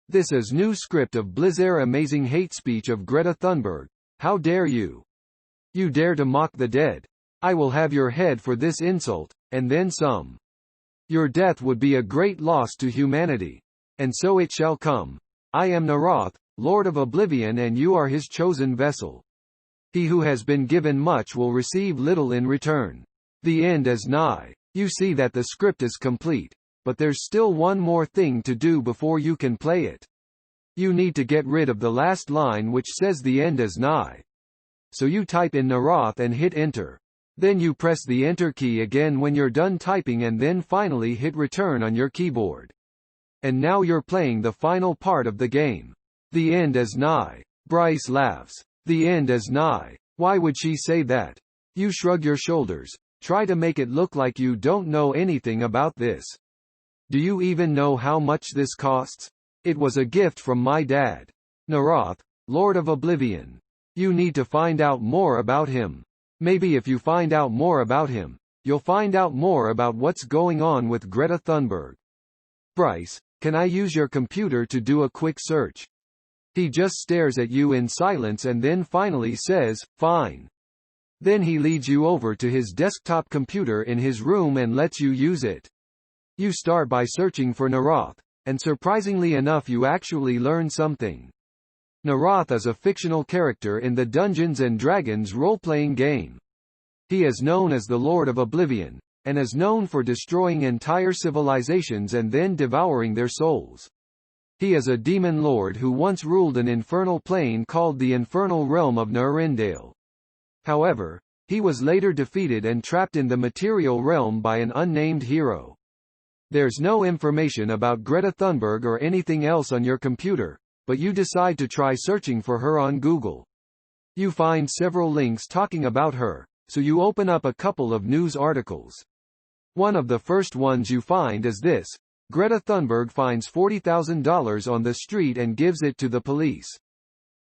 This is new script of blizzare amazing hate speech of Greta Thunberg. How dare you? You dare to mock the dead? I will have your head for this insult, and then some. Your death would be a great loss to humanity. And so it shall come. I am Neroth, Lord of Oblivion, and you are his chosen vessel. He who has been given much will receive little in return. The end is nigh. You see that the script is complete, but there's still one more thing to do before you can play it. You need to get rid of the last line which says the end is nigh. So you type in Neroth and hit enter. Then you press the enter key again when you're done typing and then finally hit return on your keyboard. And now you're playing the final part of the game. The end is nigh. Bryce laughs. The end is nigh. Why would she say that? You shrug your shoulders. Try to make it look like you don't know anything about this. Do you even know how much this costs? It was a gift from my dad. Neroth, Lord of Oblivion. You need to find out more about him. Maybe if you find out more about him, you'll find out more about what's going on with Greta Thunberg. Bryce, can I use your computer to do a quick search? He just stares at you in silence and then finally says, fine. Then he leads you over to his desktop computer in his room and lets you use it. You start by searching for Neroth, and surprisingly enough you actually learn something. Neroth is a fictional character in the Dungeons & Dragons role-playing game. He is known as the Lord of Oblivion, and is known for destroying entire civilizations and then devouring their souls. He is a demon lord who once ruled an infernal plane called the Infernal Realm of Nurendale. However, he was later defeated and trapped in the material realm by an unnamed hero. There's no information about Greta Thunberg or anything else on your computer, but you decide to try searching for her on Google. You find several links talking about her, so you open up a couple of news articles. One of the first ones you find is this: Greta Thunberg finds $40,000 on the street and gives it to the police.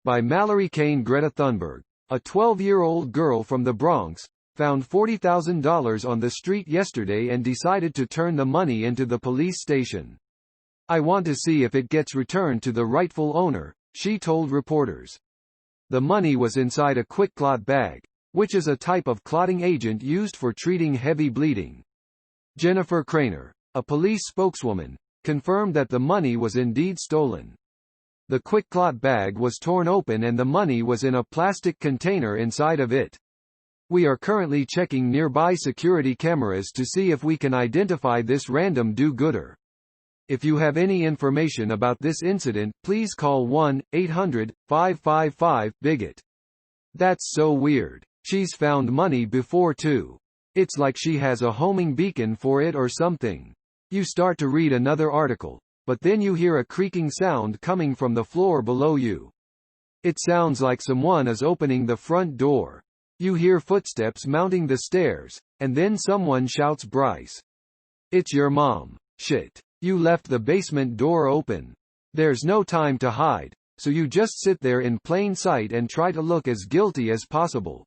By Mallory Kane. Greta Thunberg, a 12-year-old girl from the Bronx, found $40,000 on the street yesterday and decided to turn the money into the police station. I want to see if it gets returned to the rightful owner, she told reporters. The money was inside a quick clot bag, which is a type of clotting agent used for treating heavy bleeding. Jennifer Craner, a police spokeswoman, confirmed that the money was indeed stolen. The quick clot bag was torn open and the money was in a plastic container inside of it. We are currently checking nearby security cameras to see if we can identify this random do-gooder. If you have any information about this incident, please call 1-800-555-BIGOT. That's so weird. She's found money before too. It's like she has a homing beacon for it or something. You start to read another article, but then you hear a creaking sound coming from the floor below you. It sounds like someone is opening the front door. You hear footsteps mounting the stairs, and then someone shouts, Bryce. It's your mom. Shit. You left the basement door open. There's no time to hide, so you just sit there in plain sight and try to look as guilty as possible.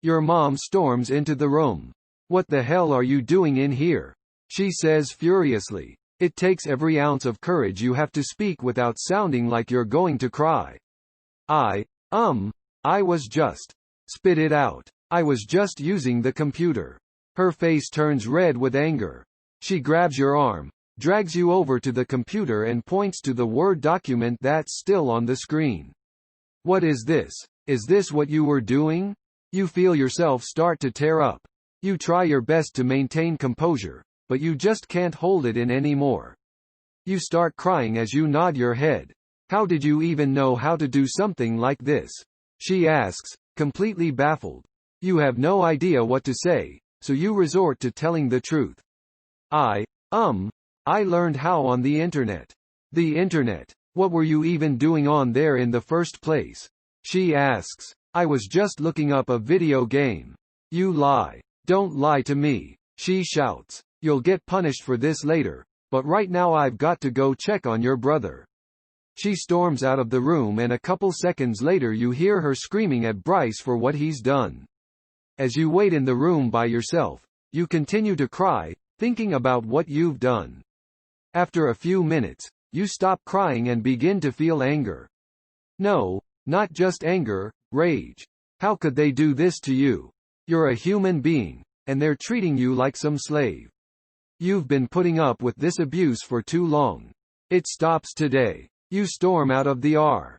Your mom storms into the room. What the hell are you doing in here? She says furiously. It takes every ounce of courage you have to speak without sounding like you're going to cry. I was just. Spit it out. I was just using the computer. Her face turns red with anger. She grabs your arm, drags you over to the computer and points to the Word document that's still on the screen. What is this? Is this what you were doing? You feel yourself start to tear up. You try your best to maintain composure, but you just can't hold it in anymore. You start crying as you nod your head. How did you even know how to do something like this? She asks, completely baffled. You have no idea what to say, so you resort to telling the truth. I learned how on the internet. The internet? What were you even doing on there in the first place? She asks. I was just looking up a video game. You lie. Don't lie to me, she shouts. You'll get punished for this later, but right now I've got to go check on your brother. She storms out of the room and a couple seconds later you hear her screaming at Bryce for what he's done. As you wait in the room by yourself, you continue to cry, thinking about what you've done. After a few minutes, you stop crying and begin to feel anger. No, not just anger, rage. How could they do this to you? You're a human being, and they're treating you like some slave. You've been putting up with this abuse for too long. It stops today. You storm out of the R.